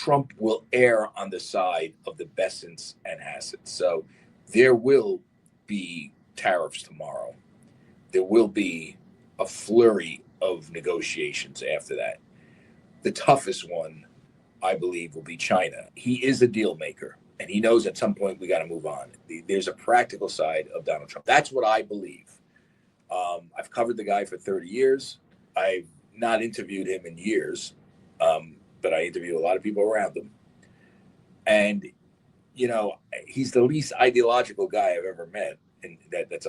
Trump will err on the side of the Bessents and Hassets. So there will be tariffs tomorrow. There will be a flurry of negotiations after that. The toughest one, I believe, will be China. He is a deal maker, and he knows at some point we got to move on. There's a practical side of Donald Trump. That's what I believe. I've covered the guy for 30 years. I've not interviewed him in years, but I interview a lot of people around him. And, you know, he's the least ideological guy I've ever met. And that's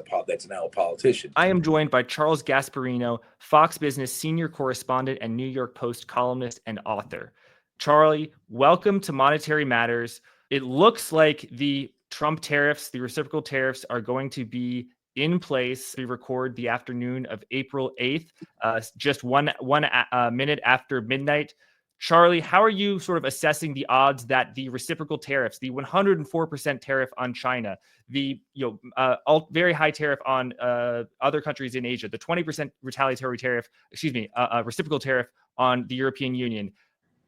now a politician. I am joined by Charles Gasparino, Fox Business Senior Correspondent and New York Post columnist and author. Charlie, welcome to Monetary Matters. It looks like the Trump tariffs, the reciprocal tariffs, are going to be in place. We record the afternoon of April 8th, just one minute after midnight. Charlie, how are you sort of assessing the odds that the reciprocal tariffs, the 104% tariff on China, the very high tariff on other countries in Asia, the 20% reciprocal tariff on the European Union,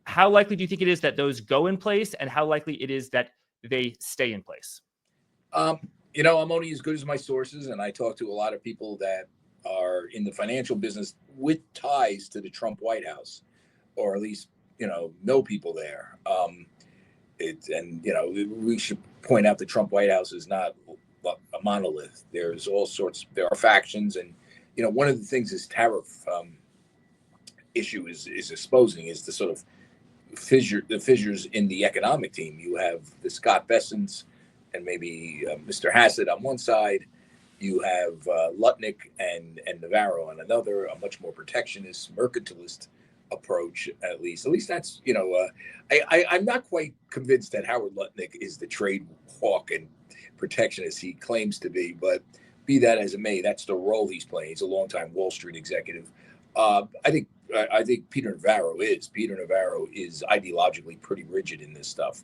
how likely do you think it is that those go in place, and how likely it is that they stay in place? I'm only as good as my sources, and I talk to a lot of people that are in the financial business with ties to the Trump White House, or at least, know people there. We should point out the Trump White House is not a monolith. There are factions, and, one of the things this tariff issue is exposing is the sort of fissures in the economic team. You have the Scott Bessents and maybe Mr. Hassett on one side. You have Lutnick and Navarro on another, a much more protectionist, mercantilist approach, at least. That's, I'm not quite convinced that Howard Lutnick is the trade hawk and protectionist he claims to be, but be that as it may, that's the role he's playing. He's a longtime Wall Street executive. I think Peter Navarro is ideologically pretty rigid in this stuff.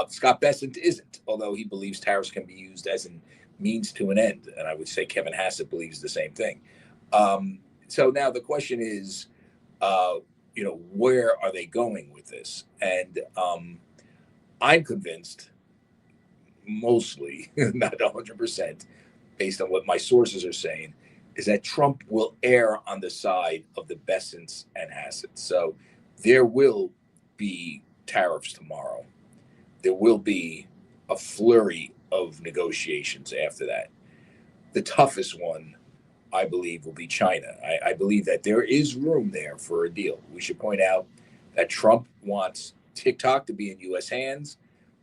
Scott Bessent isn't, although he believes tariffs can be used as a means to an end. And I would say Kevin Hassett believes the same thing. So now the question is, where are they going with this? And I'm convinced, mostly, not 100%, based on what my sources are saying, is that Trump will err on the side of the Bessents and Hassets. So there will be tariffs tomorrow. There will be a flurry of negotiations after that. The toughest one, I believe, will be China. I believe that there is room there for a deal. We should point out that Trump wants TikTok to be in U.S. hands,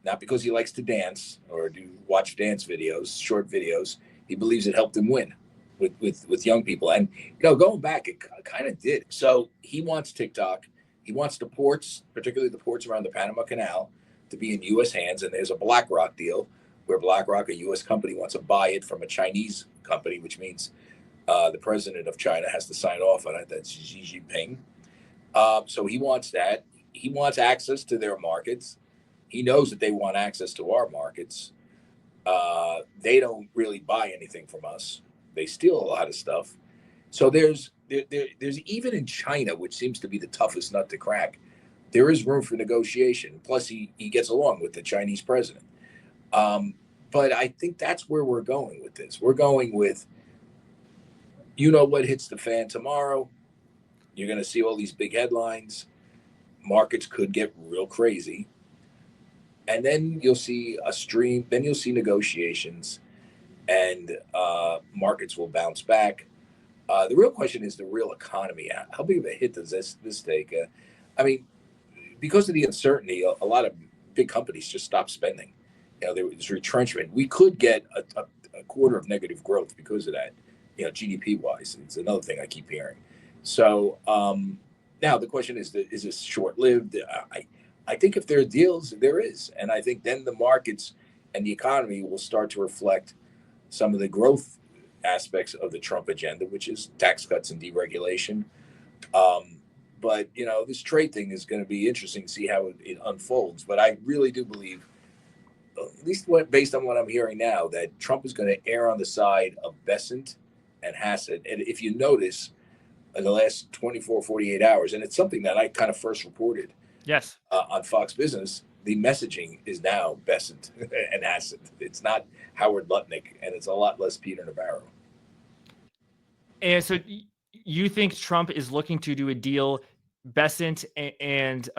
not because he likes to dance or watch dance videos, short videos. He believes it helped him win with young people. And, going back, it kind of did. So he wants TikTok. He wants the ports, particularly the ports around the Panama Canal, to be in U.S. hands. And there's a BlackRock deal where BlackRock, a U.S. company, wants to buy it from a Chinese company, which means the president of China has to sign off on it. That's Xi Jinping. So he wants that. He wants access to their markets. He knows that they want access to our markets. They don't really buy anything from us. They steal a lot of stuff. So there's even in China, which seems to be the toughest nut to crack, there is room for negotiation. Plus, he gets along with the Chinese president. But I think that's where we're going with this. We're going with, what hits the fan tomorrow. You're going to see all these big headlines. Markets could get real crazy. And then you'll see a stream. Then you'll see negotiations, and markets will bounce back. The real question is the real economy. How big of a hit does this take? Because of the uncertainty, a lot of big companies just stop spending. There was retrenchment. We could get a quarter of negative growth because of that, GDP wise. It's another thing I keep hearing. So now the question is this short lived? I think if there are deals, there is. And I think then the markets and the economy will start to reflect some of the growth aspects of the Trump agenda, which is tax cuts and deregulation. But, this trade thing is going to be interesting to see how it unfolds. But I really do believe, at least based on what I'm hearing now, that Trump is going to err on the side of Bessent and Hassett. And if you notice, in the last 24, 48 hours, and it's something that I kind of first reported Yes. On Fox Business, the messaging is now Bessent and Hassett. It's not Howard Lutnick, and it's a lot less Peter Navarro. And so you think Trump is looking to do a deal? Bessent and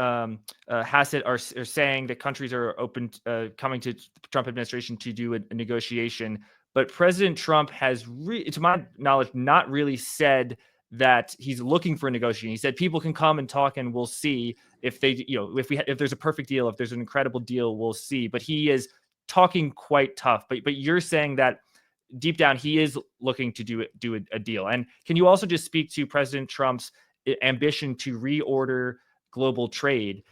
Hassett are saying that countries are open, coming to the Trump administration to do a negotiation. But President Trump has, to my knowledge, not really said that he's looking for a negotiation. He said people can come and talk, and we'll see if they, if there's a perfect deal, if there's an incredible deal, we'll see. But he is talking quite tough. But you're saying that deep down he is looking to do a deal. And can you also just speak to President Trump's ambition to reorder global trade?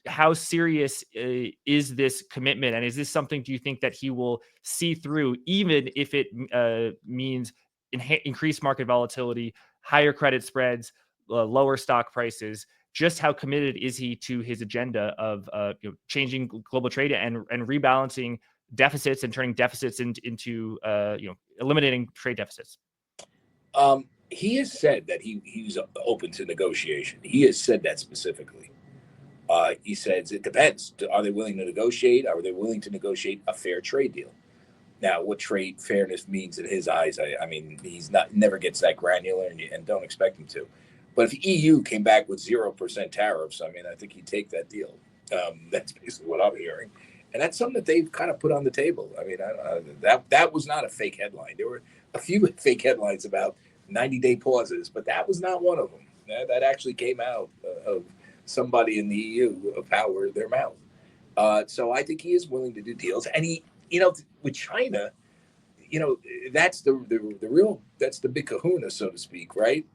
How serious is this commitment, and is this something, do you think, that he will see through, even if it means increased market volatility, higher credit spreads, lower stock prices? Just how committed is he to his agenda of changing global trade and rebalancing deficits and turning deficits into eliminating trade deficits? He has said that he's open to negotiation. He has said that specifically. He says it depends. Are they willing to negotiate? Are they willing to negotiate a fair trade deal? Now, what trade fairness means in his eyes, I mean, he's never gets that granular, and don't expect him to. But if the EU came back with 0% tariffs, I mean, I think he'd take that deal. That's basically what I'm hearing. And that's something that they've kind of put on the table. I mean, that was not a fake headline. There were a few fake headlines about 90-day pauses, but that was not one of them. That actually came out of somebody in the EU of power their mouth. So I think he is willing to do deals. And he, with China, that's the real, that's the big kahuna, so to speak, right?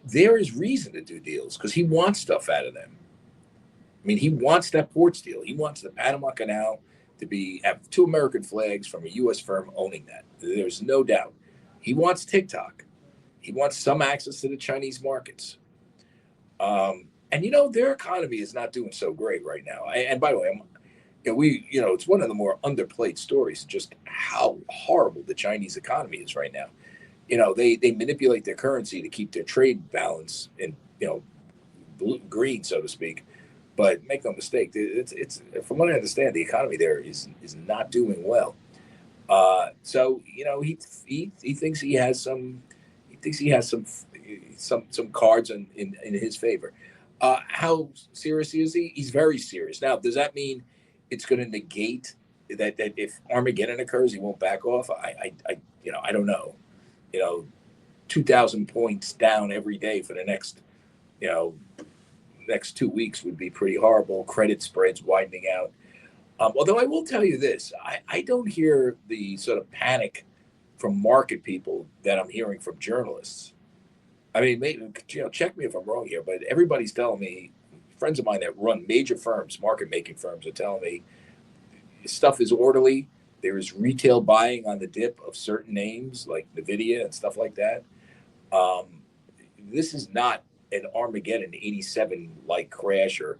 There is reason to do deals because he wants stuff out of them. I mean, he wants that ports deal. He wants the Panama Canal to have 2 American flags from a U.S. firm owning that. There's no doubt. He wants TikTok. He wants some access to the Chinese markets. And their economy is not doing so great right now. And by the way, it's one of the more underplayed stories, just how horrible the Chinese economy is right now. They manipulate their currency to keep their trade balance in, green, so to speak. But make no mistake, it's from what I understand, the economy there is not doing well. So he thinks he has some cards in his favor. How serious is he? He's very serious. Now, does that mean it's going to negate that if Armageddon occurs, he won't back off? I don't know. 2,000 points down every day for the next 2 weeks would be pretty horrible. Credit spreads widening out. Although I will tell you this, I don't hear the sort of panic from market people that I'm hearing from journalists. I mean, maybe, check me if I'm wrong here, but everybody's telling me, friends of mine that run major firms, market making firms, are telling me stuff is orderly. There is retail buying on the dip of certain names like NVIDIA and stuff like that. This is not an Armageddon 87 like crash or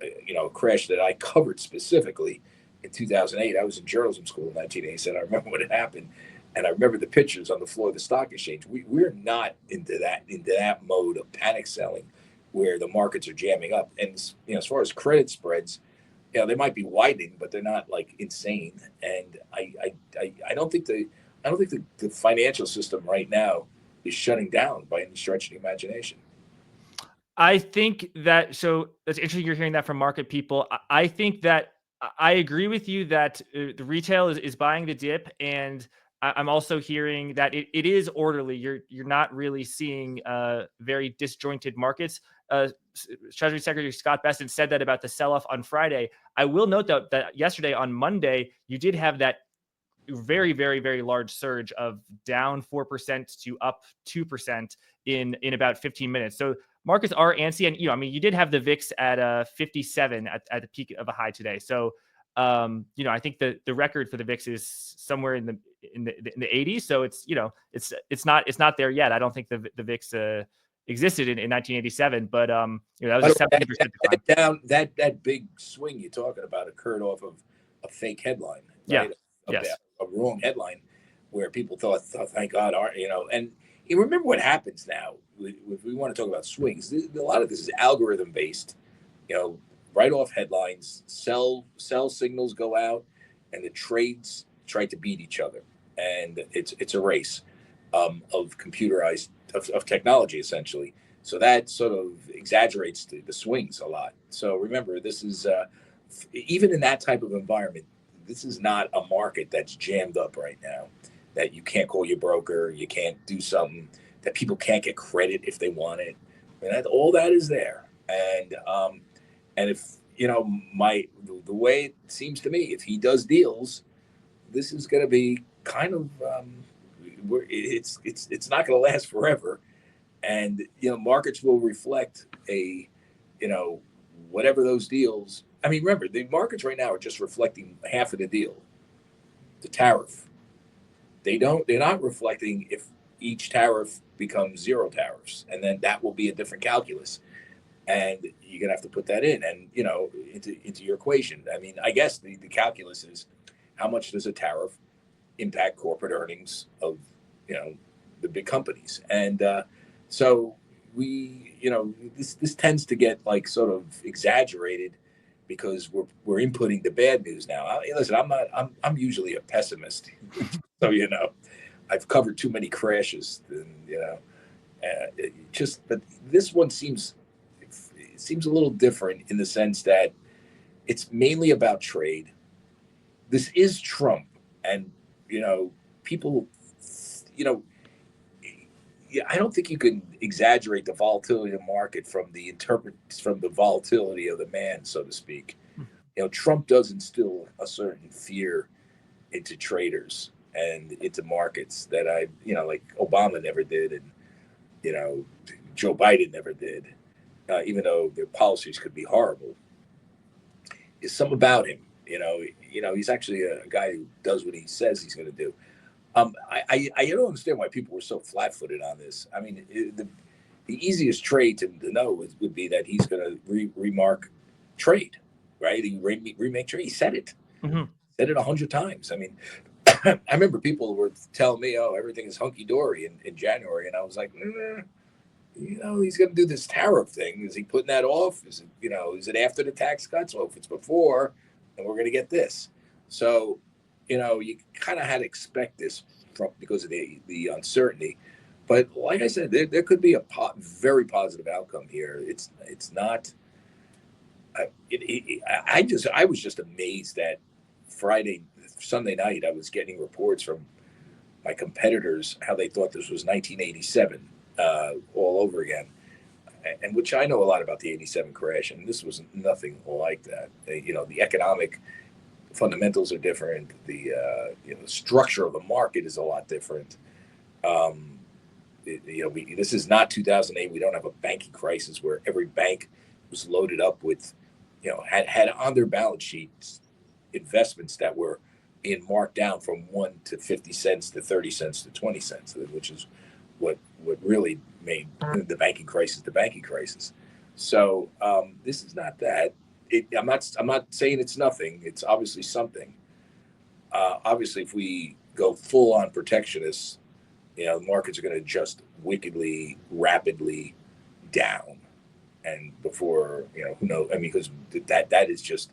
a crash that I covered specifically in 2008. I was in journalism school in 1987. I remember when it happened, and I remember the pictures on the floor of the stock exchange. We're not into that mode of panic selling where the markets are jamming up. And as far as credit spreads, they might be widening, but they're not like insane. And I don't think the financial system right now is shutting down by any stretch of the imagination. I think that, so that's interesting. You're hearing that from market people. I think that I agree with you that the retail is buying the dip, and I'm also hearing that it is orderly. You're not really seeing very disjointed markets. Treasury Secretary Scott Bessent said that about the sell-off on Friday. I will note that yesterday on Monday, you did have that very, very, very large surge of down 4% to up 2% in about 15 minutes. So markets are antsy, and you did have the VIX at 57 at the peak of a high today. So I think the record for the VIX is somewhere in the 80s. So it's not there yet. I don't think the VIX existed in 1987, but that was a 17% decline. That big swing you're talking about occurred off of a fake headline, right? Yes. A wrong headline where people thought, thank God, and you remember what happens now. If we want to talk about swings, a lot of this is algorithm based, write off headlines, sell signals go out, and the trades try to beat each other, and it's a race of computerized of technology essentially. So that sort of exaggerates the swings a lot. So remember, this is even in that type of environment, this is not a market that's jammed up right now. That you can't call your broker, you can't do something, that people can't get credit if they want it. And all that is there. And if the way it seems to me, if he does deals, this is going to be kind of it's not going to last forever, and markets will reflect whatever those deals. I mean, remember, the markets right now are just reflecting half of the deal, the tariff. They're not reflecting if each tariff becomes zero tariffs, and then that will be a different calculus, and you're gonna have to put that in and into your equation. I mean, I guess the calculus is how much does a tariff impact corporate earnings of the big companies, and so this tends to get like sort of exaggerated because we're inputting the bad news now. Listen, I'm usually a pessimist, so I've covered too many crashes, and but this one seems a little different in the sense that it's mainly about trade. This is Trump, and people, I don't think you can exaggerate the volatility of the market from the volatility of the man, so to speak. Trump does instill a certain fear into traders and into markets that like Obama never did, and Joe Biden never did, even though their policies could be horrible. There's something about him, he's actually a guy who does what he says he's going to do. I don't understand why people were so flat-footed on this. I mean, the easiest trade to know would be that he's going to remark trade, right? He remake trade. He said it. Mm-hmm. Said it 100 times. I mean, I remember people were telling me, "Oh, everything is hunky-dory in January," and I was like, he's going to do this tariff thing. Is he putting that off? Is it, is it after the tax cuts? Well, if it's before, then we're going to get this. So, you kind of had to expect this because of the uncertainty. But like I said, there could be a very positive outcome here. It's not. I was just amazed that Sunday night, I was getting reports from my competitors how they thought this was 1987 all over again, and which I know a lot about the 87 crash, and this was nothing like that. The economic fundamentals are different. The structure of the market is a lot different. This is not 2008. We don't have a banking crisis where every bank was loaded up with, had on their balance sheets investments that were being marked down from 1 to 50 cents to 30 cents to 20 cents, which is what really made the banking crisis the banking crisis. So this is not that. I'm not saying it's nothing. It's obviously something. Obviously, if we go full on protectionist, the markets are going to adjust wickedly, rapidly down, and before who knows? I mean, because that is just,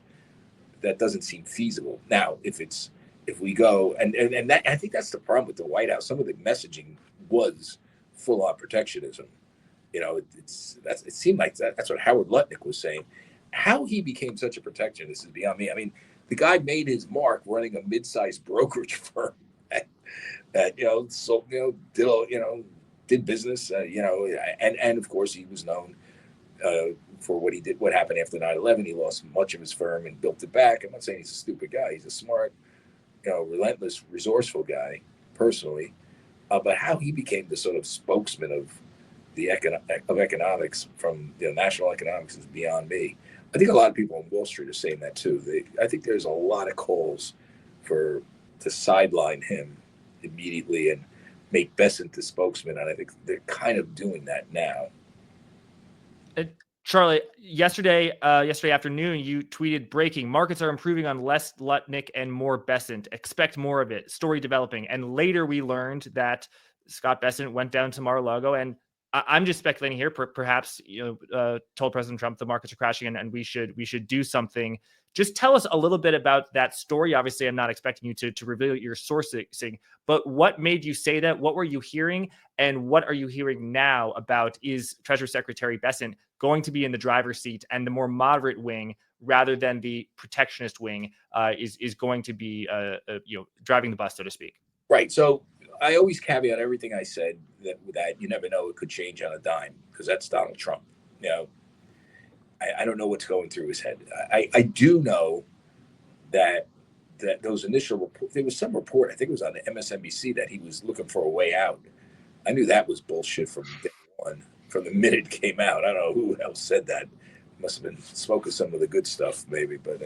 that doesn't seem feasible. Now, if we go and that, I think that's the problem with the White House. Some of the messaging was full on protectionism. It seemed like that's what Howard Lutnick was saying. How he became such a protectionist is beyond me. I mean, the guy made his mark running a mid-sized brokerage firm that did business, and of course he was known for what he did, what happened after 9/11. He lost much of his firm and built it back. I'm not saying he's a stupid guy. He's a smart, relentless, resourceful guy personally. But how he became the sort of spokesman of the economics from national economics is beyond me. I think a lot of people on Wall Street are saying that too. I think there's a lot of calls to sideline him immediately and make Bessent the spokesman, and I think they're kind of doing that now. Charlie, yesterday afternoon, you tweeted, "Breaking: markets are improving on less Lutnick and more Bessent. Expect more of it. Story developing." And later we learned that Scott Bessent went down to Mar-a-Lago and I'm just speculating here. Perhaps told President Trump the markets are crashing and we should do something. Just tell us a little bit about that story. Obviously, I'm not expecting you to reveal your sourcing, but what made you say that? What were you hearing, and what are you hearing now about is Treasury Secretary Bessent going to be in the driver's seat and the more moderate wing rather than the protectionist wing is going to be driving the bus, so to speak? Right. So I always caveat everything I said that you never know, it could change on a dime, because that's Donald Trump. You know, I don't know what's going through his head. I do know that those initial reports, there was some report, I think it was on the MSNBC, that he was looking for a way out. I knew that was bullshit from day one, from the minute it came out. I don't know who else said that. Must have been smoking some of the good stuff, maybe. But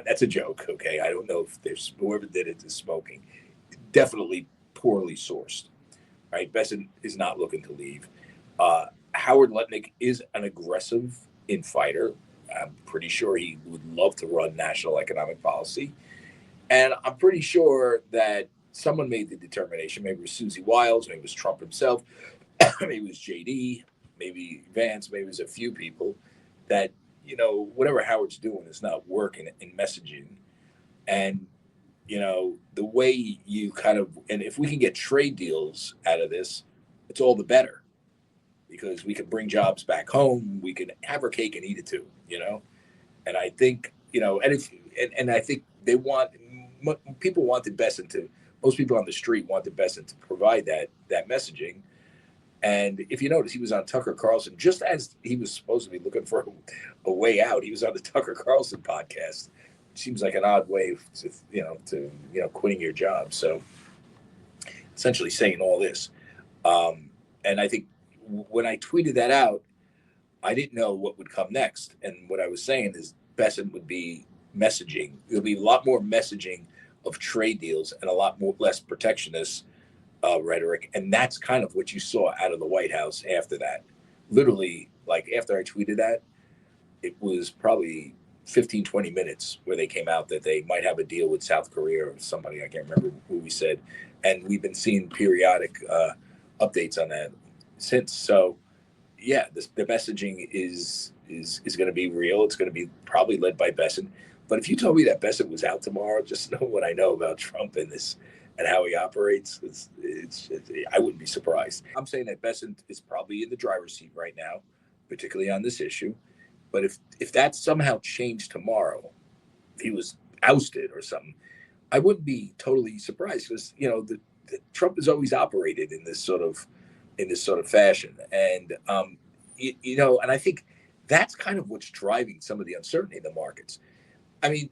that's a joke. Okay, I don't know if there's whoever did it is smoking. Definitely poorly sourced. Right, Bessent is not looking to leave. Howard Lutnick is an aggressive infighter. I'm pretty sure he would love to run national economic policy. And I'm pretty sure that someone made the determination, maybe it was Susie Wiles, maybe it was Trump himself, maybe it was JD, maybe Vance, maybe it was a few people, that, whatever Howard's doing is not working in messaging. And, the way you and if we can get trade deals out of this, it's all the better, because we can bring jobs back home. We can have our cake and eat it too, And I think, and I think people wanted Bessent to, most people on the street wanted Bessent to provide that messaging. And if you notice, he was on Tucker Carlson just as he was supposed to be looking for a way out. He was on the Tucker Carlson podcast. It seems like an odd way to quitting your job. So essentially saying all this. And I think when I tweeted that out, I didn't know what would come next. And what I was saying is Bessent would be messaging. There'll be a lot more messaging of trade deals and a lot less protectionist rhetoric. And that's kind of what you saw out of the White House after that. Literally, like after I tweeted that, it was probably 15, 20 minutes where they came out that they might have a deal with South Korea or somebody. I can't remember who we said. And we've been seeing periodic updates on that since. So, yeah, the messaging is going to be real. It's going to be probably led by Bessent. But if you told me that Bessent was out tomorrow, just know what I know about Trump and this and how he operates. I wouldn't be surprised. I'm saying that Bessent is probably in the driver's seat right now, particularly on this issue. But if that somehow changed tomorrow, if he was ousted or something, I wouldn't be totally surprised, because Trump has always operated in this sort of fashion, and and I think that's kind of what's driving some of the uncertainty in the markets. I mean,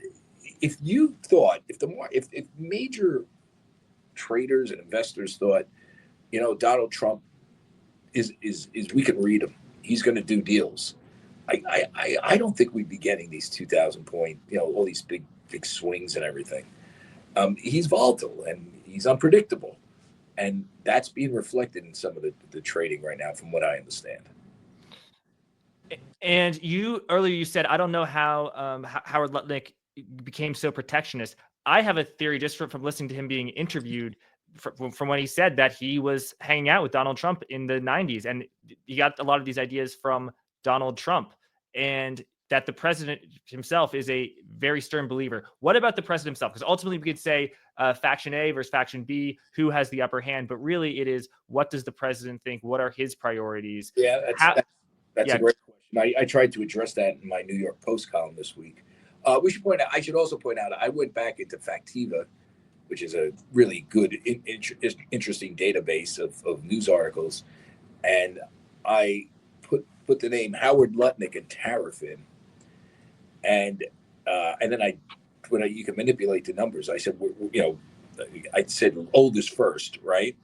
if you thought if major traders and investors thought, Donald Trump is we can read him, he's going to do deals. I don't think we'd be getting these 2,000 point, all these big swings and everything. He's volatile and he's unpredictable, and that's being reflected in some of the trading right now, from what I understand. And earlier you said, I don't know how Howard Lutnick became so protectionist. I have a theory just from listening to him being interviewed, from when he said that he was hanging out with Donald Trump in the 90s, and he got a lot of these ideas from Donald Trump, and that the president himself is a very stern believer. What about the president himself? Because ultimately we could say faction A versus faction B, who has the upper hand, but really it is, what does the president think? What are his priorities? Yeah, that's a great question. I tried to address that in my New York Post column this week. I should also point out, I went back into Factiva, which is a really good, interesting database of news articles, and I put the name Howard Lutnick and Tariff in, and then you can manipulate the numbers. I said, I said oldest first, right?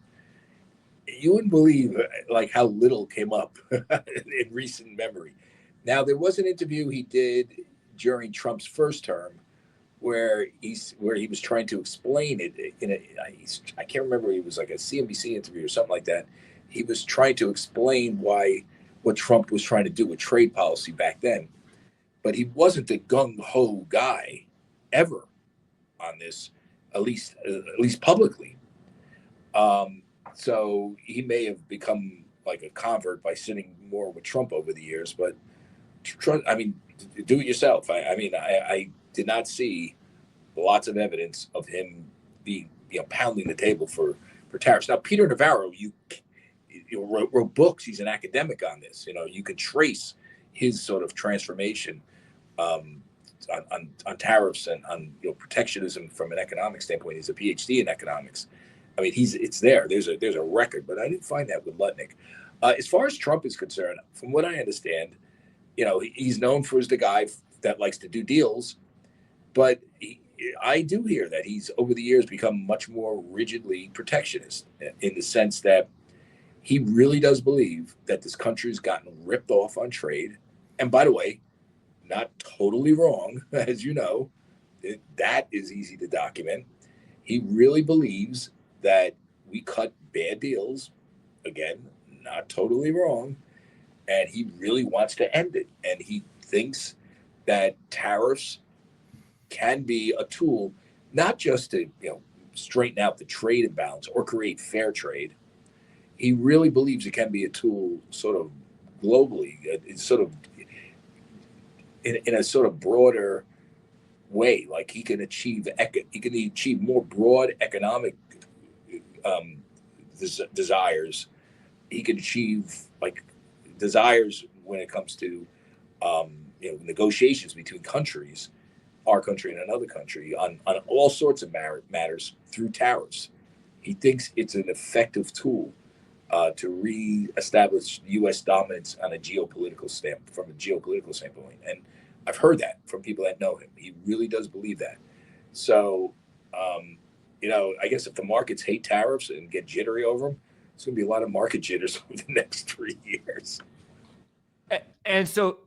You wouldn't believe like how little came up in recent memory. Now, there was an interview he did during Trump's first term where he was trying to explain it I can't remember, it was like a CNBC interview or something like that. He was trying to explain what Trump was trying to do with trade policy back then, but he wasn't the gung-ho guy ever on this, at least publicly. So he may have become like a convert by sitting more with Trump over the years. But I mean, do it yourself. I did not see lots of evidence of him being, pounding the table for tariffs. Now, Peter Navarro, wrote books. He's an academic on this. You can trace his sort of transformation um, on tariffs and on protectionism from an economic standpoint. He's a PhD in economics. I mean, it's there. There's a record, but I didn't find that with Lutnick. As far as Trump is concerned, from what I understand, he's known for as the guy that likes to do deals, but I do hear that he's over the years become much more rigidly protectionist in the sense that he really does believe that this country's gotten ripped off on trade. And by the way, not totally wrong, as you know, that is easy to document. He really believes that we cut bad deals, again, not totally wrong, and he really wants to end it. And he thinks that tariffs can be a tool, not just to straighten out the trade imbalance or create fair trade. He really believes it can be a tool, sort of globally, it's sort of in a sort of broader way. Like he can achieve more broad economic desires. He can achieve like desires when it comes to negotiations between countries, our country and another country, on all sorts of matters through tariffs. He thinks it's an effective tool to re-establish U.S. dominance on a geopolitical standpoint. And I've heard that from people that know him. He really does believe that. So, I guess if the markets hate tariffs and get jittery over them, it's going to be a lot of market jitters over the next 3 years. And so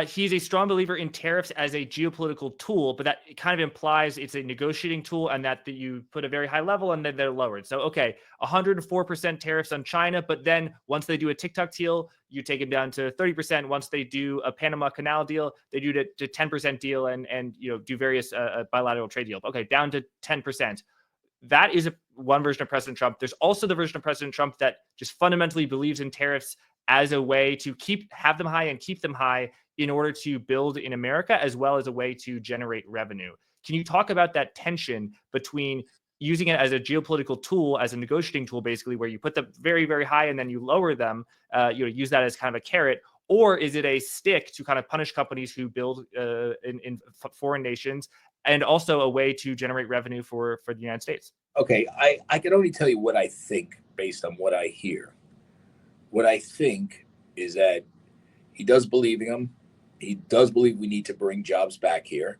he's a strong believer in tariffs as a geopolitical tool, but that kind of implies it's a negotiating tool and that you put a very high level and then they're lowered. So, okay, 104% tariffs on China, but then once they do a TikTok deal, you take it down to 30%. Once they do a Panama Canal deal, they do to 10% deal and do various bilateral trade deals. Okay, down to 10%. That is one version of President Trump. There's also the version of President Trump that just fundamentally believes in tariffs as a way to have them high and keep them high in order to build in America, as well as a way to generate revenue. Can you talk about that tension between using it as a geopolitical tool, as a negotiating tool, basically, where you put them very, very high and then you lower them, use that as kind of a carrot, or is it a stick to kind of punish companies who build in foreign nations, and also a way to generate revenue for the United States? Okay, I can only tell you what I think based on what I hear. What I think is that he does believe in them. He does believe we need to bring jobs back here.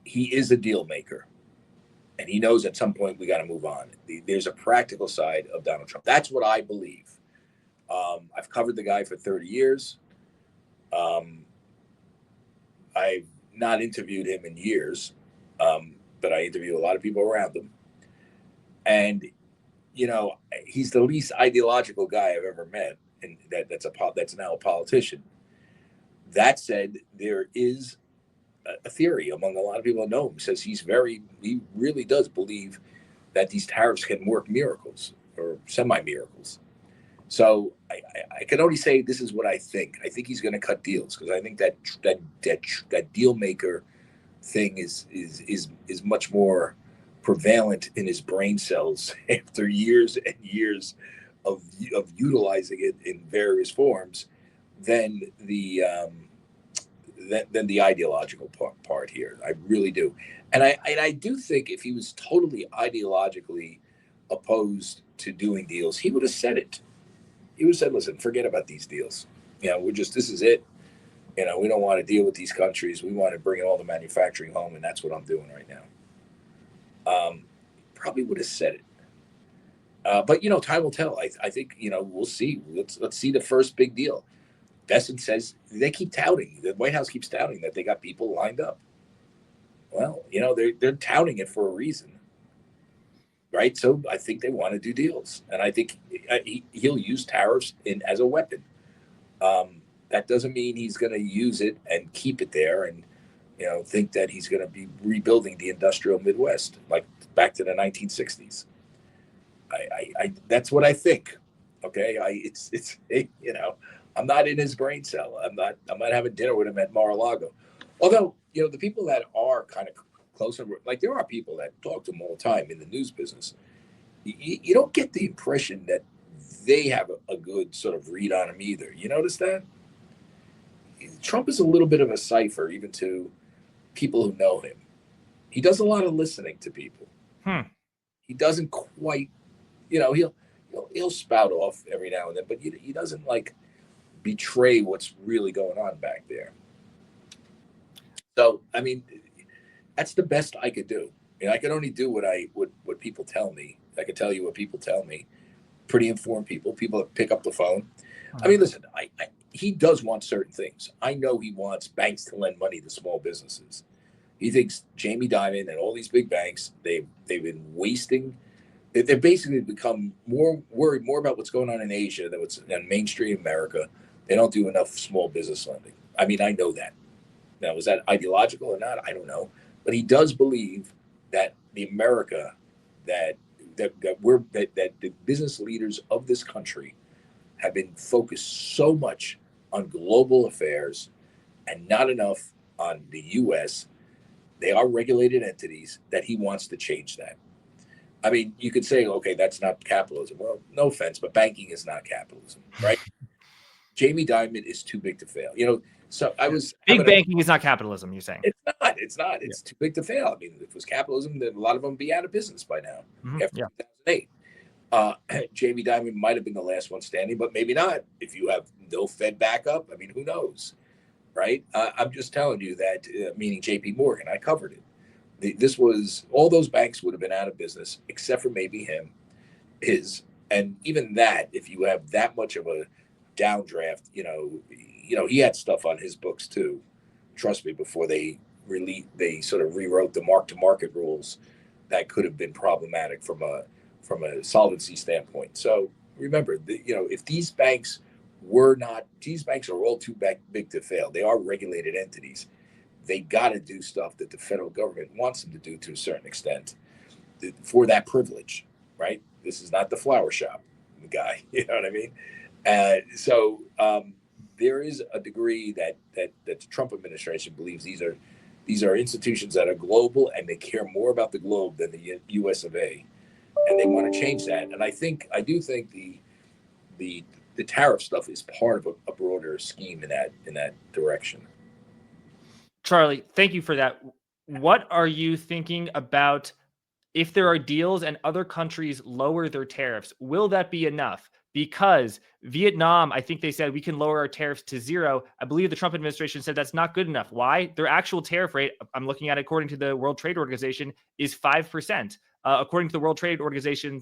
He is a deal maker, and he knows at some point we got to move on. There's a practical side of Donald Trump. That's what I believe. I've covered the guy for 30 years. I've not interviewed him in years, but I interview a lot of people around him. And he's the least ideological guy I've ever met, and that's now a politician. That said, there is a theory among a lot of people that know him says he really does believe that these tariffs can work miracles or semi-miracles. So I can only say this is what I think. I think he's going to cut deals because I think that deal maker thing is much more prevalent in his brain cells after years and years of utilizing it in various forms than the ideological part here. I really do, and I do think if he was totally ideologically opposed to doing deals, he would have said it. He would have said, "Listen, forget about these deals. This is it. We don't want to deal with these countries. We want to bring all the manufacturing home, and that's what I'm doing right now." Probably would have said it. But time will tell. I think we'll see. Let's see the first big deal. Bessent says they keep touting. The White House keeps touting that they got people lined up. Well, they're touting it for a reason, right? So I think they want to do deals, and I think he'll use tariffs as a weapon. That doesn't mean he's going to use it and keep it there, and think that he's going to be rebuilding the industrial Midwest like back to the 1960s. I that's what I think. Okay, I'm not in his brain cell. I'm not having dinner with him at Mar-a-Lago. Although the people that are kind of close, like there are people that talk to him all the time in the news business. You don't get the impression that they have a good sort of read on him either. You notice that Trump is a little bit of a cipher, even to people who know him. He does a lot of listening to people. He doesn't quite, he'll spout off every now and then, but he doesn't like betray what's really going on back there. So, I mean, that's the best I could do. I can only do what people tell me. I can tell you what people tell me. Pretty informed people that pick up the phone. I mean, listen, he does want certain things. I know he wants banks to lend money to small businesses. He thinks Jamie Dimon and all these big banks, they've been wasting. They've basically become worried more about what's going on in Asia than what's in mainstream America. They don't do enough small business lending. I mean, I know that. Now, is that ideological or not? I don't know. But he does believe that the America that the business leaders of this country have been focused so much on global affairs and not enough on the U.S. They are regulated entities that he wants to change that. I mean, you could say, okay, that's not capitalism. Well, no offense, but banking is not capitalism, right? Jamie Dimon is too big to fail. So I was big banking is not capitalism. You're saying it's not. It's too big to fail. I mean, if it was capitalism, then a lot of them would be out of business by now. After 2008, Jamie Dimon might have been the last one standing, but maybe not. If you have no Fed backup, I mean, who knows, right? I'm just telling you that, meaning J.P. Morgan, I covered it. This was all those banks would have been out of business except for maybe him. And even that, if you have that much of a downdraft, he had stuff on his books too. Trust me, before they sort of rewrote the mark-to-market rules that could have been problematic from a solvency standpoint. So remember, if these banks are all too big to fail. They are regulated entities. They got to do stuff that the federal government wants them to do to a certain extent for that privilege, right? This is not the flower shop guy, you know what I mean? So there is a degree that the Trump administration believes these are institutions that are global and they care more about the globe than the U.S. of A. And they want to change that. And I do think the tariff stuff is part of a broader scheme in that direction. Charlie, thank you for that. What are you thinking about if there are deals and other countries lower their tariffs? Will that be enough? Because Vietnam, I think they said we can lower our tariffs to 0. I believe the Trump administration said that's not good enough. Why? Their actual tariff rate, I'm looking at it according to the World Trade Organization, is 5%. According to the World Trade Organization,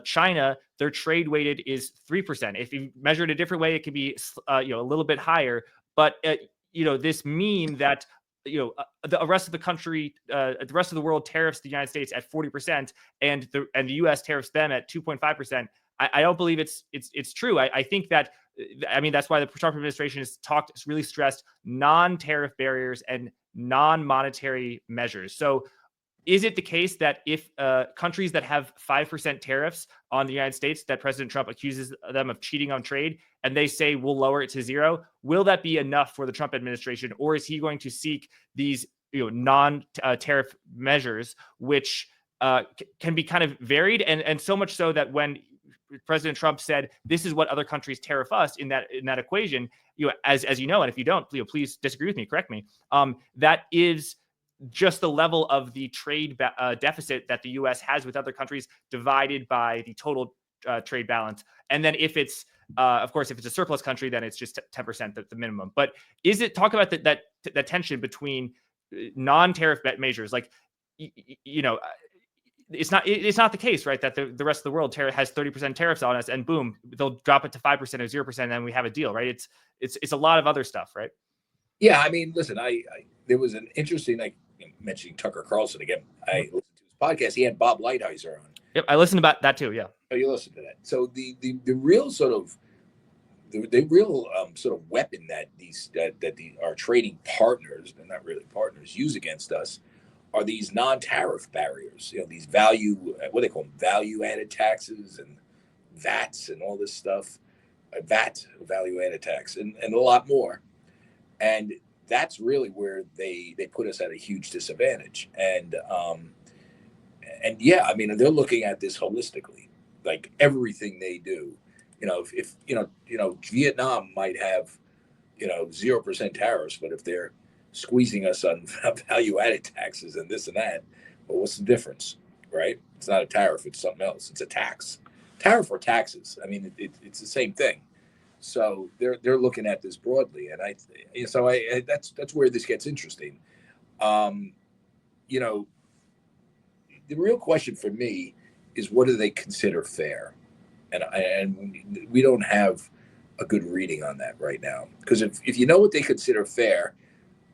China, their trade weighted is 3%. If you measure it a different way, it could be a little bit higher. But this mean that the rest of the country, the rest of the world tariffs the United States at 40%, and the U.S. tariffs them at 2.5%. I don't believe it's true. I think that, that's why the Trump administration has really stressed non-tariff barriers and non-monetary measures. So is it the case that if countries that have 5% tariffs on the United States, that President Trump accuses them of cheating on trade, and they say we'll lower it to 0, will that be enough for the Trump administration, or is he going to seek these non-tariff measures, which can be kind of varied, and so much so that when President Trump said this is what other countries tariff us in that equation, as you know, and if you don't, please disagree with me, correct me. That is just the level of the trade deficit that the U.S. has with other countries divided by the total trade balance. And then if it's, of course, if it's a surplus country, then it's just 10% at the minimum. But talk about that tension between non-tariff measures, like, it's not the case, right, that the rest of the world has 30% tariffs on us, and boom, they'll drop it to 5% or 0%, and then we have a deal, right? It's a lot of other stuff, right? Yeah, I mean, listen, there was an interesting, mentioning Tucker Carlson again. I listened to his podcast. He had Bob Lighthizer on. Yep, I listened about that too. Yeah. Oh, you listened to that. So the real sort of weapon that our trading partners, they're not really partners, use against us are these non-tariff barriers. These what they call them, value-added taxes and VATs and all this stuff. VAT, value-added tax, and a lot more. And that's really where they put us at a huge disadvantage. And yeah, I mean, they're looking at this holistically, like everything they do. If Vietnam might have 0% tariffs, but if they're squeezing us on value-added taxes and this and that, well, what's the difference, right? It's not a tariff; it's something else. It's a tax, tariff or taxes. I mean, it's the same thing. So they're looking at this broadly, and that's where this gets interesting. Um, you know, the real question for me is, what do they consider fair? And we don't have a good reading on that right now, because if you know what they consider fair,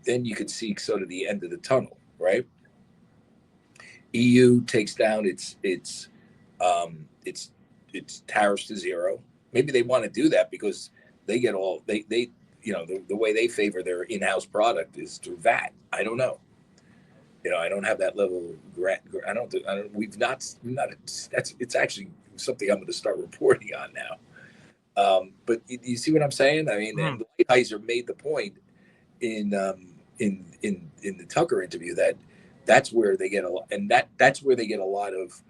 then you could see sort of the end of the tunnel, right? EU takes down its tariffs to zero. Maybe they want to do that because they get all they the way they favor their in-house product is through VAT. I don't know. I don't have that level of I don't. We've not. It's actually something I'm going to start reporting on now. But you see what I'm saying? I mean, and Lighthizer made the point in the Tucker interview that that's where they get a lot, and that's where they get a lot of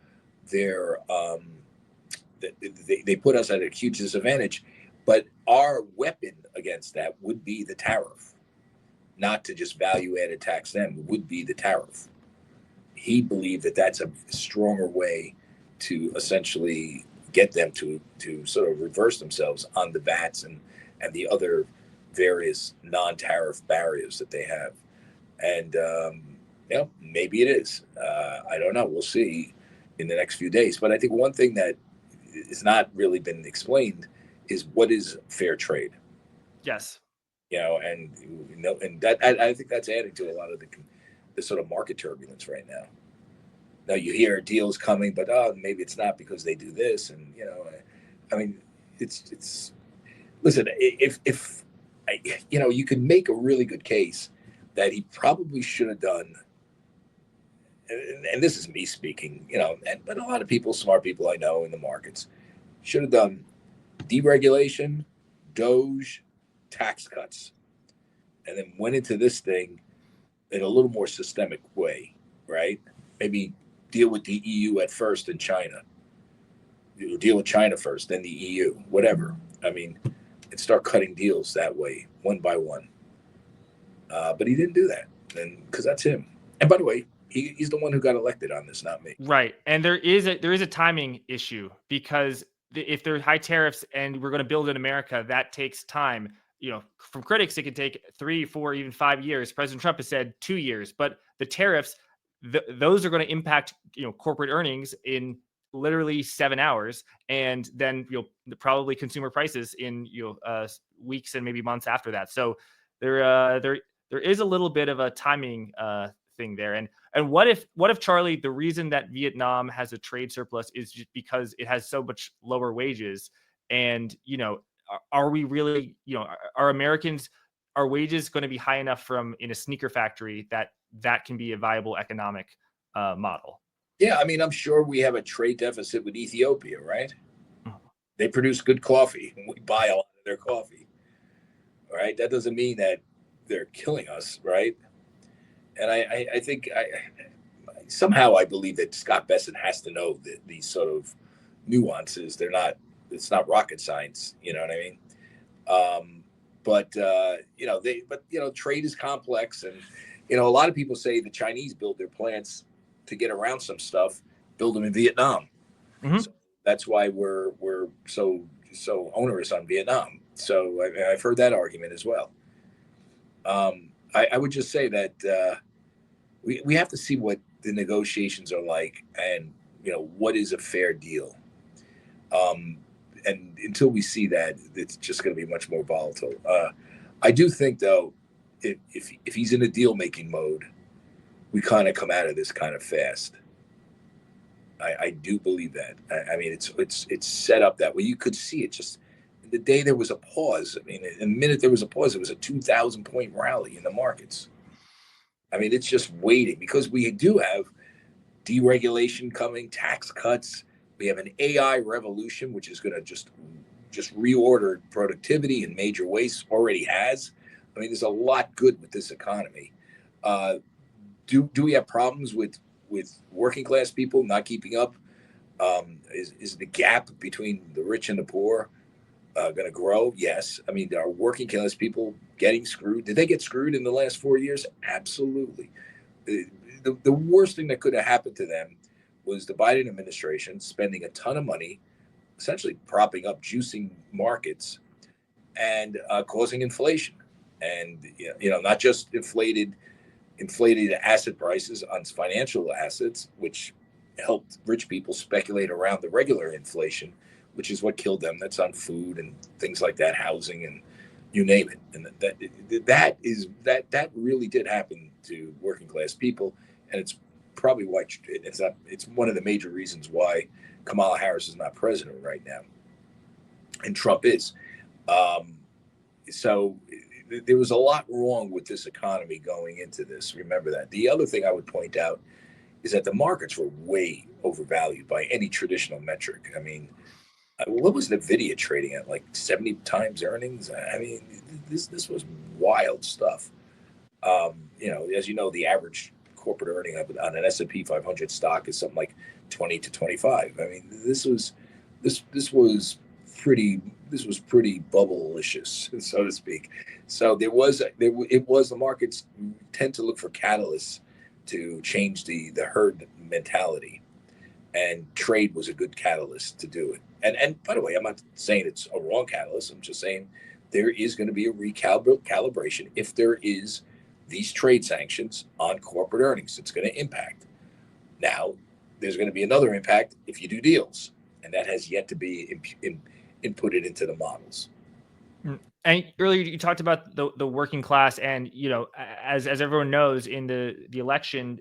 their they put us at a huge disadvantage. But our weapon against that would be the tariff, not to just value-added tax them. Would be the tariff. He believed that that's a stronger way to essentially get them to sort of reverse themselves on the VATs and the other various non-tariff barriers that they have. And maybe it is. I don't know. We'll see in the next few days. But I think one thing that has not really been explained is what is fair trade. Yes. And that I think that's adding to a lot of the sort of market turbulence right now. Now you hear deals coming, but maybe it's not because they do this, and I mean, it's listen. If you can make a really good case that he probably should have done, and this is me speaking, but a lot of people, smart people I know in the markets, should have done deregulation, Doge, tax cuts, and then went into this thing in a little more systemic way, right? Maybe deal with the EU at first and China. Deal with China first, then the EU, whatever. I mean, and start cutting deals that way, one by one. But he didn't do that, and because that's him. And by the way, he's the one who got elected on this, not me. Right, and there is a timing issue, because if there are high tariffs and we're going to build in America, that takes time. From critics, it could take 3, 4, even 5 years. President Trump has said 2 years, but the tariffs, those are going to impact corporate earnings in literally 7 hours, and then probably consumer prices in weeks and maybe months after that. So there is a little bit of a timing thing there. And what if Charlie, the reason that Vietnam has a trade surplus is just because it has so much lower wages, and are we really, are Americans, are wages going to be high enough in a sneaker factory that can be a viable economic model? Yeah, I mean, I'm sure we have a trade deficit with Ethiopia, right? They produce good coffee, and we buy a lot of their coffee, right? That doesn't mean that they're killing us, right? And I think somehow I believe that Scott Bessent has to know that these sort of nuances. It's not rocket science, you know what I mean? Trade is complex, and a lot of people say the Chinese build their plants to get around some stuff, build them in Vietnam. Mm-hmm. So that's why we're so onerous on Vietnam. So I've heard that argument as well. I would just say that we have to see what the negotiations are like, and what is a fair deal. And until we see that, it's just going to be much more volatile. I do think, though, if he's in a deal-making mode, we kind of come out of this kind of fast. I do believe that. I mean, it's set up that way. You could see it just the day there was a pause. I mean, the minute there was a pause, it was a 2,000 point rally in the markets. I mean, it's just waiting because we do have deregulation coming, tax cuts. We have an AI revolution, which is going to just reorder productivity in major ways. Already has. I mean, there's a lot good with this economy. Uh, do we have problems with working class people not keeping up? Is the gap between the rich and the poor going to grow? Yes. I mean, are working class people getting screwed? Did they get screwed in the last 4 years? Absolutely. The worst thing that could have happened to them was the Biden administration spending a ton of money, essentially propping up, juicing markets, and causing inflation. And not just inflated asset prices on financial assets, which helped rich people speculate around the regular inflation, which is what killed them. That's on food and things like that, housing, and you name it. And that really did happen to working class people, and it's probably why it's one of the major reasons why Kamala Harris is not president right now, and Trump is. So there was a lot wrong with this economy going into this. Remember that. The other thing I would point out is that the markets were way overvalued by any traditional metric. I mean, what was NVIDIA trading at, like 70 times earnings? I mean, this was wild stuff. As you know, the average corporate earning on an S&P 500 stock is something like 20 to 25. I mean, this was pretty bubble-licious, so to speak. So the markets tend to look for catalysts to change the herd mentality, and trade was a good catalyst to do it. And by the way, I'm not saying it's a wrong catalyst. I'm just saying there is going to be a recalibration if there is these trade sanctions on corporate earnings. It's going to impact. Now, there's going to be another impact if you do deals, and that has yet to be inputted into the models. And earlier you talked about the working class, and as everyone knows, in the election,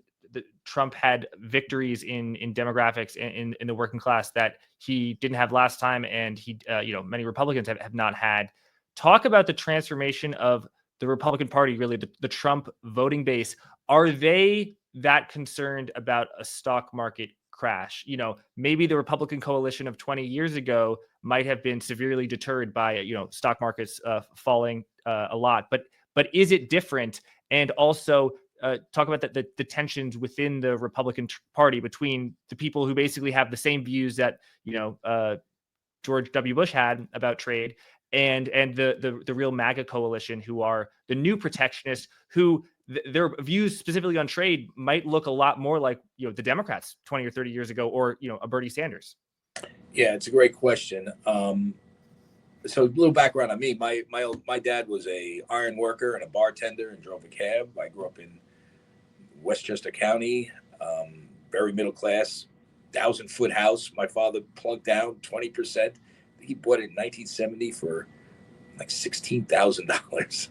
Trump had victories in demographics in the working class that he didn't have last time, and he many Republicans have not had. Talk about the transformation of the Republican Party, really the Trump voting base. Are they that concerned about a stock market crash? Maybe the Republican coalition of 20 years ago might have been severely deterred by stock markets falling a lot, but is it different? And also talk about the tensions within the Republican Party between the people who basically have the same views that George W. Bush had about trade, and the real MAGA coalition, who are the new protectionists, who their views specifically on trade might look a lot more like the Democrats 20 or 30 years ago, or a Bernie Sanders. Yeah, it's a great question. So a little background on me. My dad was a iron worker and a bartender and drove a cab. I grew up in Westchester County, very middle class, 1,000-foot house. My father plunked down 20%. He bought it in 1970 for like $16,000.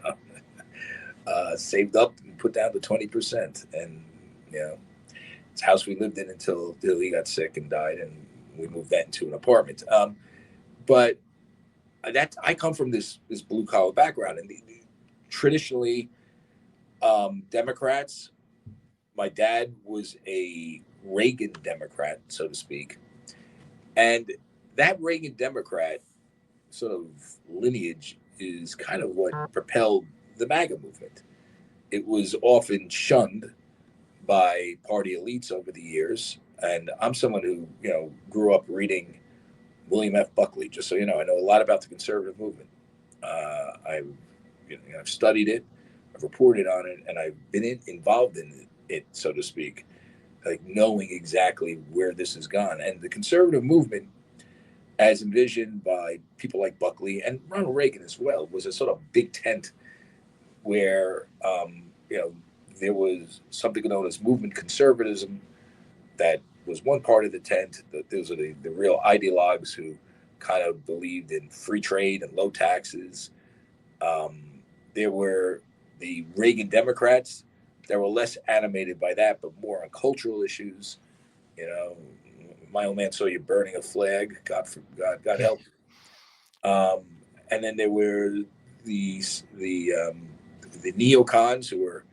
Saved up and put down the 20%, and it's a house we lived in until he got sick and died, and we moved that into an apartment. But that I come from this blue collar background, and traditionally Democrats. My dad was a Reagan Democrat, so to speak, and that Reagan Democrat sort of lineage is kind of what propelled the MAGA movement. It was often shunned by party elites over the years, and I'm someone who grew up reading William F. Buckley. Just so you know, I know a lot about the conservative movement. I've studied it, I've reported on it, and I've been involved in it, so to speak, like knowing exactly where this has gone. And the conservative movement, as envisioned by people like Buckley and Ronald Reagan as well, was a sort of big tent where there was something known as movement conservatism that was one part of the tent. Those are the real ideologues who kind of believed in free trade and low taxes. There were the Reagan Democrats that were less animated by that, but more on cultural issues. My old man saw you burning a flag. God help. And then there were the neocons who were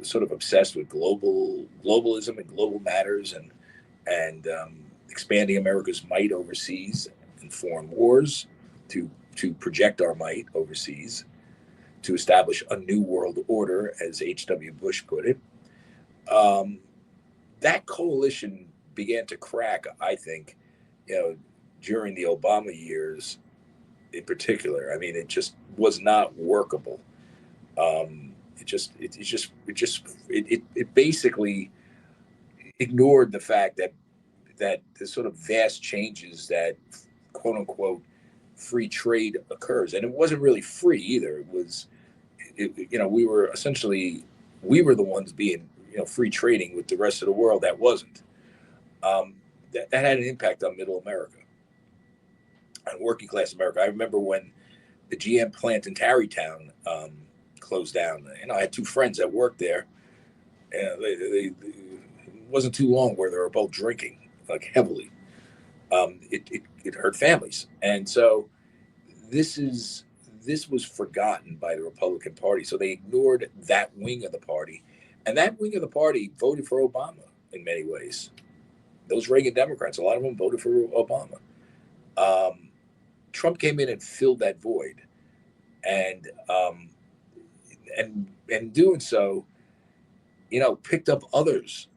sort of obsessed with globalism and global matters, and expanding America's might overseas in foreign wars to project our might overseas, to establish a new world order, as H.W. Bush put it. That coalition began to crack, I think, during the Obama years in particular. I mean, it just was not workable. It basically ignored the fact that the sort of vast changes that, quote unquote, free trade occurs, and it wasn't really free either. It was, we were the ones being, free trading with the rest of the world that wasn't. That had an impact on middle America, on working class America. I remember when the GM plant in Tarrytown closed down. I had two friends that worked there, and it wasn't too long where they were both drinking, like, heavily. It hurt families, and so this was forgotten by the Republican Party. So they ignored that wing of the party, and that wing of the party voted for Obama in many ways. Those Reagan Democrats, a lot of them voted for Obama. Trump came in and filled that void, and doing so, picked up others.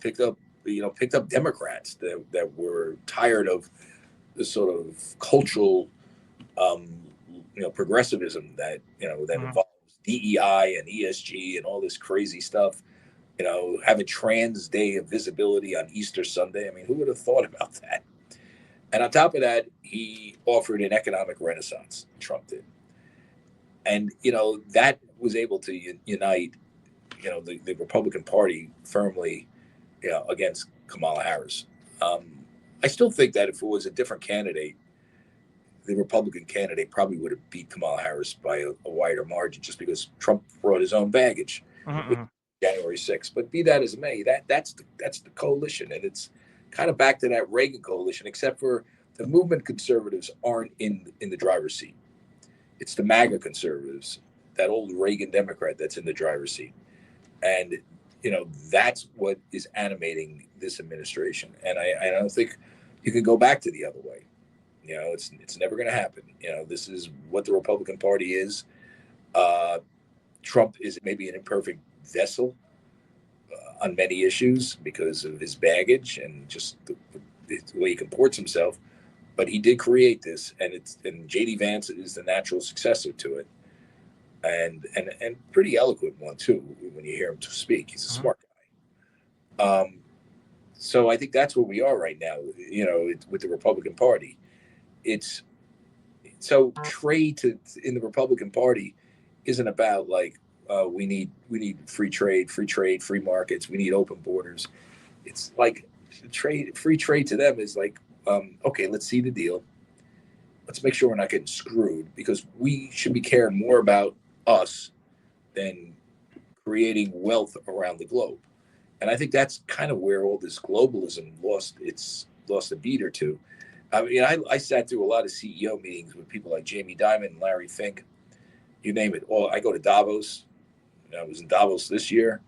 Picked up Democrats that were tired of the sort of cultural, progressivism that involves DEI and ESG and all this crazy stuff. Having Trans Day of Visibility on Easter Sunday. I mean, who would have thought about that? And on top of that, he offered an economic renaissance. Trump did. And, that was able to unite, the Republican Party firmly, against Kamala Harris. I still think that if it was a different candidate, the Republican candidate probably would have beat Kamala Harris by a wider margin, just because Trump brought his own baggage with January 6th. But be that as it may, that's the coalition, and it's kind of back to that Reagan coalition, except for the movement conservatives aren't in the driver's seat. It's the MAGA conservatives, that old Reagan Democrat, that's in the driver's seat. And, that's what is animating this administration. And I don't think you can go back to the other way. It's never going to happen. This is what the Republican Party is. Trump is maybe an imperfect vessel on many issues because of his baggage and just the way he comports himself. But he did create this, and J.D. Vance is the natural successor to it, and pretty eloquent one too. When you hear him to speak, he's a smart guy. So I think that's where we are right now. With the Republican Party, it's so trade in the Republican Party isn't about like we need free trade, free markets. We need open borders. It's like free trade to them is like, okay, let's see the deal. Let's make sure we're not getting screwed, because we should be caring more about us than creating wealth around the globe. And I think that's kind of where all this globalism lost a beat or two. I mean, I sat through a lot of CEO meetings with people like Jamie Dimon and Larry Fink, you name it. I go to Davos. I was in Davos this year.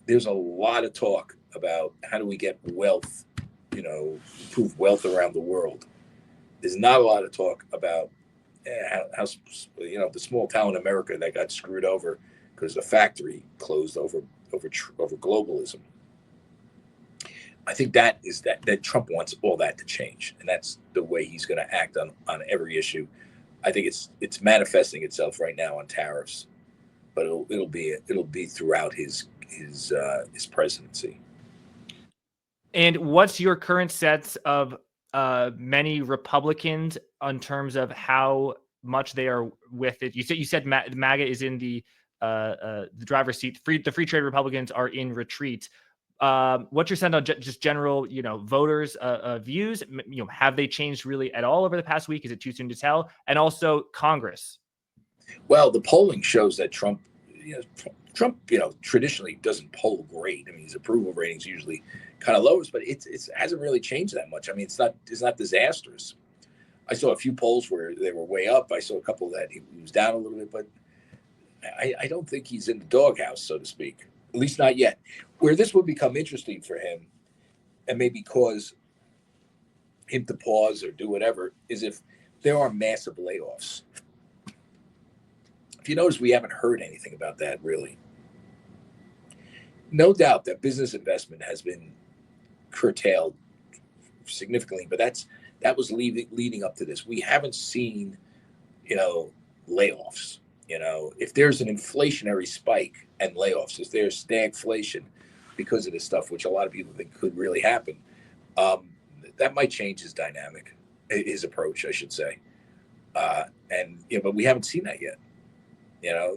There's a lot of talk about how do we get wealth, improve wealth around the world. There's not a lot of talk about how the small town in America that got screwed over because the factory closed over globalism. I think that Trump wants all that to change, and that's the way he's going to act on every issue. I think it's manifesting itself right now on tariffs, but it'll be throughout his presidency. And what's your current sense of many Republicans in terms of how much they are with it? You said MAGA is in the driver's seat. The free trade Republicans are in retreat. What's your sense on just general, voters' views? Have they changed really at all over the past week? Is it too soon to tell? And also Congress. Well, the polling shows that Trump, traditionally doesn't poll great. I mean, his approval ratings usually kind of lowers, but it hasn't really changed that much. I mean, it's not disastrous. I saw a few polls where they were way up. I saw a couple that he was down a little bit, but I don't think he's in the doghouse, so to speak. At least not yet. Where this would become interesting for him and maybe cause him to pause or do whatever is if there are massive layoffs. If you notice, we haven't heard anything about that really. No doubt that business investment has been curtailed significantly, but that was leading up to this. We haven't seen, layoffs. If there's an inflationary spike and layoffs, if there's stagflation because of this stuff, which a lot of people think could really happen, that might change his dynamic, his approach, I should say. But we haven't seen that yet.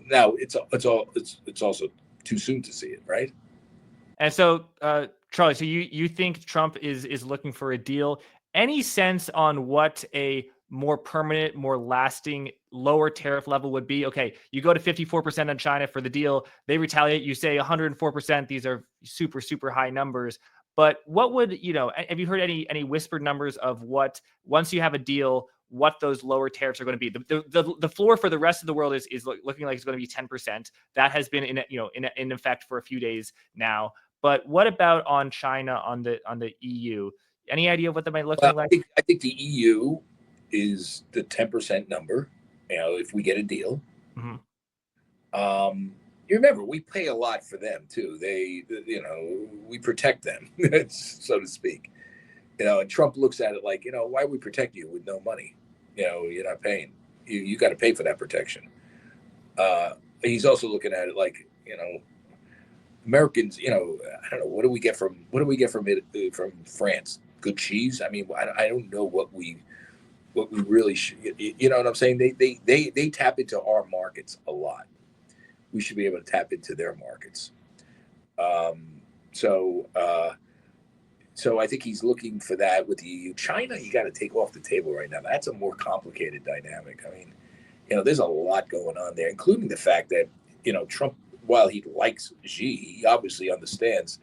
Now it's also too soon to see it, right? And so, Charlie, so you think Trump is looking for a deal? Any sense on what a more permanent, more lasting, lower tariff level would be? Okay, you go to 54% on China for the deal. They retaliate. You say 104%. These are super, super high numbers. But what would, have you heard any whispered numbers of what, once you have a deal, what those lower tariffs are going to be? The floor for the rest of the world is looking like it's going to be 10%. That has been in effect for a few days now. But what about on China, on the EU? Any idea what that might look like? I think the EU is the 10% number. If we get a deal. Mm-hmm. You remember we pay a lot for them too. We protect them, so to speak. And Trump looks at it like, why we protect you with no money? You're not paying. You got to pay for that protection. He's also looking at it like, Americans. I don't know, what do we get from it from France? Good cheese. I mean, I don't know what we really should. You know what I'm saying? They tap into our markets a lot. We should be able to tap into their markets. So I think he's looking for that with the EU. China, you got to take off the table right now. That's a more complicated dynamic. I mean, there's a lot going on there, including the fact that, Trump, while he likes Xi, he obviously understands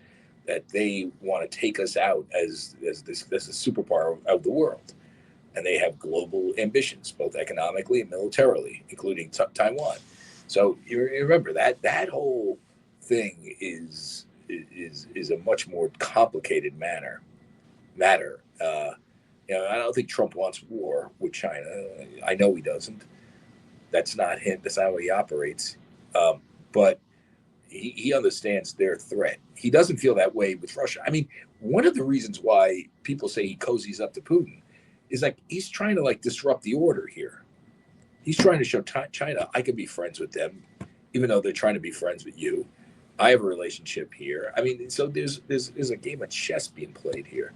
that they want to take us out as a superpower of the world. And they have global ambitions, both economically and militarily, including Taiwan. So you remember that whole thing is a much more complicated matter. I don't think Trump wants war with China. I know he doesn't. That's not him. That's not how he operates. But he understands their threat. He doesn't feel that way with Russia. I mean, one of the reasons why people say he cozies up to Putin is like he's trying to disrupt the order here. He's trying to show China, I can be friends with them, even though they're trying to be friends with you. I have a relationship here. I mean, so there's a game of chess being played here.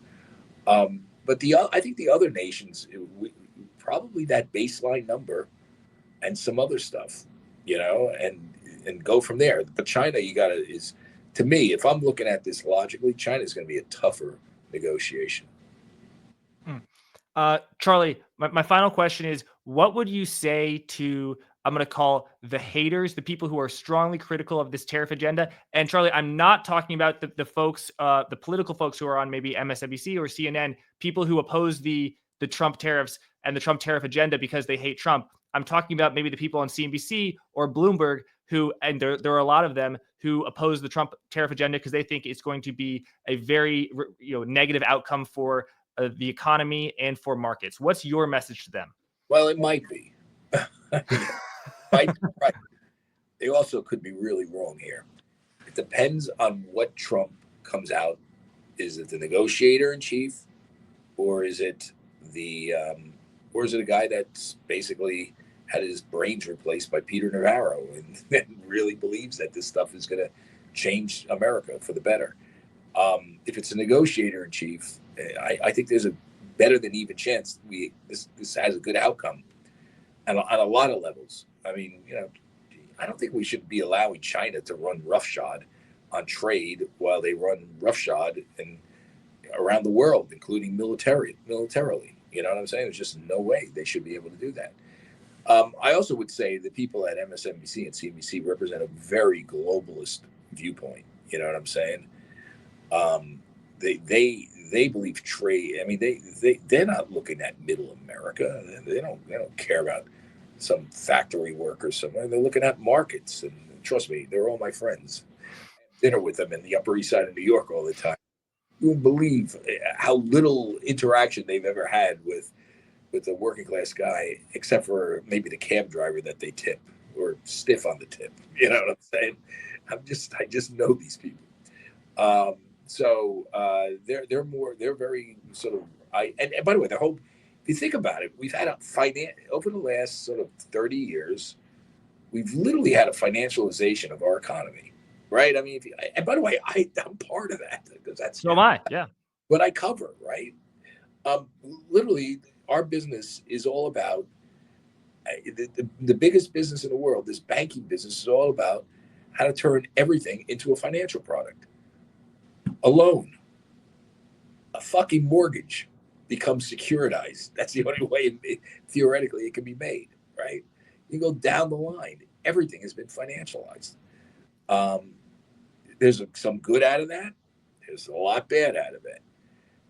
But I think the other nations, probably that baseline number and some other stuff, and go from there. But China, to me, if I'm looking at this logically, China is going to be a tougher negotiation. Charlie, my final question is, what would you say to, I'm going to call the haters, the people who are strongly critical of this tariff agenda? And Charlie, I'm not talking about the folks, the political folks who are on maybe MSNBC or CNN, people who oppose the Trump tariffs and the Trump tariff agenda because they hate Trump. I'm talking about maybe the people on CNBC or Bloomberg who, and there are a lot of them who oppose the Trump tariff agenda because they think it's going to be a very negative outcome for the economy and for markets. What's your message to them? Well, it might be. Might be right. They also could be really wrong here. It depends on what Trump comes out. Is it the negotiator in chief, or is it a guy that's basically had his brains replaced by Peter Navarro and really believes that this stuff is going to change America for the better? If it's a negotiator in chief, I think there's a better than even chance this has a good outcome, and on a lot of levels. I mean, I don't think we should be allowing China to run roughshod on trade while they run roughshod and around the world, including militarily. You know what I'm saying? There's just no way they should be able to do that. I also would say the people at MSNBC and CNBC represent a very globalist viewpoint. You know what I'm saying? They believe trade. I mean, they're not looking at Middle America. They don't care about some factory worker somewhere. They're looking at markets, and trust me, they're all my friends. Dinner with them in the Upper East Side of New York all the time. You won't believe how little interaction they've ever had with a working class guy, except for maybe the cab driver that they tip or stiff on the tip. You know what I'm saying? I just know these people. So they're very sort of, and by the way, if you think about it, we've had over the last sort of 30 years, we've literally had a financialization of our economy, right? I mean, and by the way, I'm part of that, because that's So am I. Yeah. what I cover, right? Literally, our business is all about the biggest business in the world. This banking business is all about how to turn everything into a financial product. A loan, a fucking mortgage becomes securitized. That's the only way, theoretically, it can be made, right? You go down the line, everything has been financialized. There's some good out of that. There's a lot bad out of it.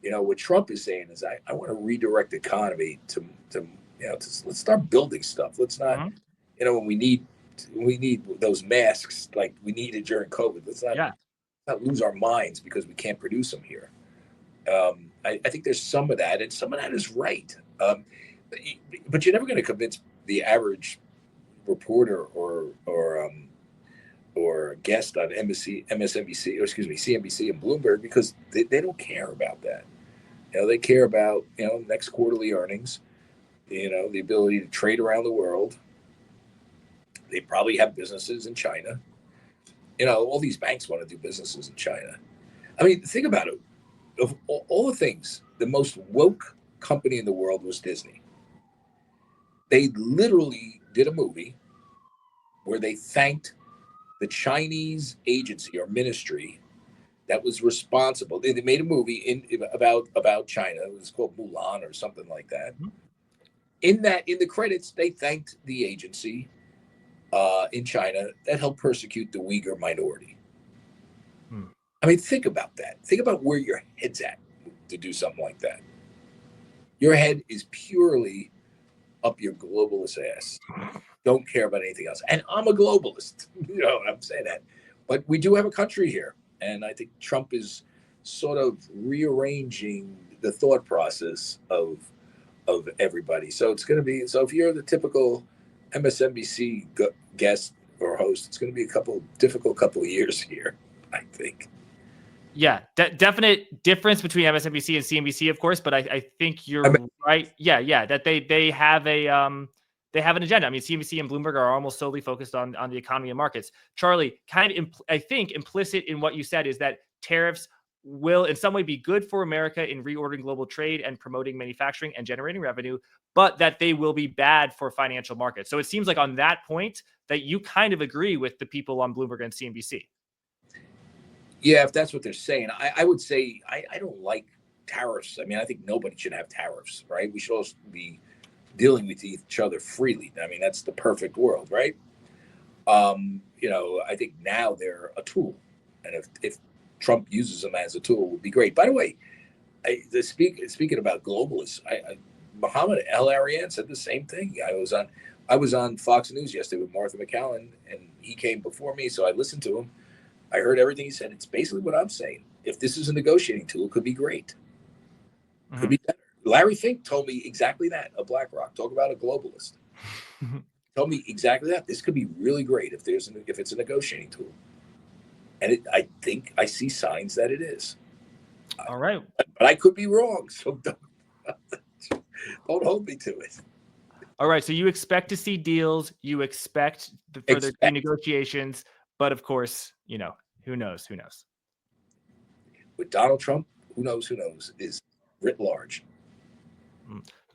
You know, what Trump is saying is, I want to redirect the economy to let's start building stuff. Let's not, when we need those masks like we needed during COVID. Let's not lose our minds because we can't produce them here. I think there's some of that, and some of that is right. But you're never going to convince the average reporter or guest on MSNBC, or excuse me, CNBC and Bloomberg, because they don't care about that. They care about, next quarterly earnings, the ability to trade around the world. They probably have businesses in China. All these banks want to do businesses in China. I mean, think about it. Of all the things, the most woke company in the world was Disney. They literally did a movie where they thanked the Chinese agency or ministry that was responsible. They made a movie about China. It was called Mulan or something like that. In the credits, they thanked the agency in China that helped persecute the Uyghur minority. I mean, think about that. Think about where your head's at to do something like that. Your head is purely up your globalist ass. Don't care about anything else. And I'm a globalist. I'm saying that. But we do have a country here. And I think Trump is sort of rearranging the thought process of everybody. So it's going to be, so if you're the typical MSNBC guest or host, it's going to be a difficult couple of years here, I think. Yeah, definite difference between MSNBC and CNBC, of course, but I think you're right. Yeah, that they have an agenda. I mean, CNBC and Bloomberg are almost solely focused on the economy and markets. Charlie, I think implicit in what you said is that tariffs will in some way be good for America in reordering global trade and promoting manufacturing and generating revenue, but that they will be bad for financial markets. So it seems like on that point that you kind of agree with the people on Bloomberg and CNBC. Yeah, if that's what they're saying, I would say I don't like tariffs. I mean, I think nobody should have tariffs, right? We should all be dealing with each other freely. I mean, that's the perfect world, right? I think now they're a tool, and if Trump uses them as a tool, would be great. By the way, speaking about globalists, Mohammed El-Arian said the same thing. I was on Fox News yesterday with Martha McCallum, and he came before me, so I listened to him. I heard everything he said. It's basically what I'm saying. If this is a negotiating tool, it could be great. Could be better. Larry Fink told me exactly that. A BlackRock. Talk about a globalist. Told me exactly that. This could be really great if it's a negotiating tool. And I think I see signs that it is. All right. But I could be wrong. So don't hold me to it. All right. So you expect to see deals. You expect the further negotiations. But of course, who knows? With Donald Trump, who knows is writ large.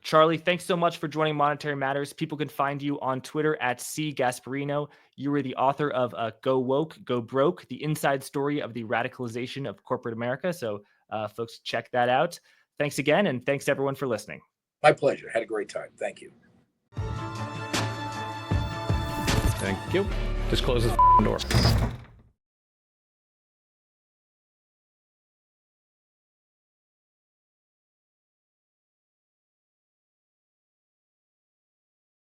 Charlie, thanks so much for joining Monetary Matters. People can find you on Twitter at @Gasparino. You were the author of Go Woke, Go Broke, the inside story of the radicalization of corporate America. So folks, check that out. Thanks again. And thanks everyone for listening. My pleasure. Had a great time. Thank you. Thank you. Just close the door.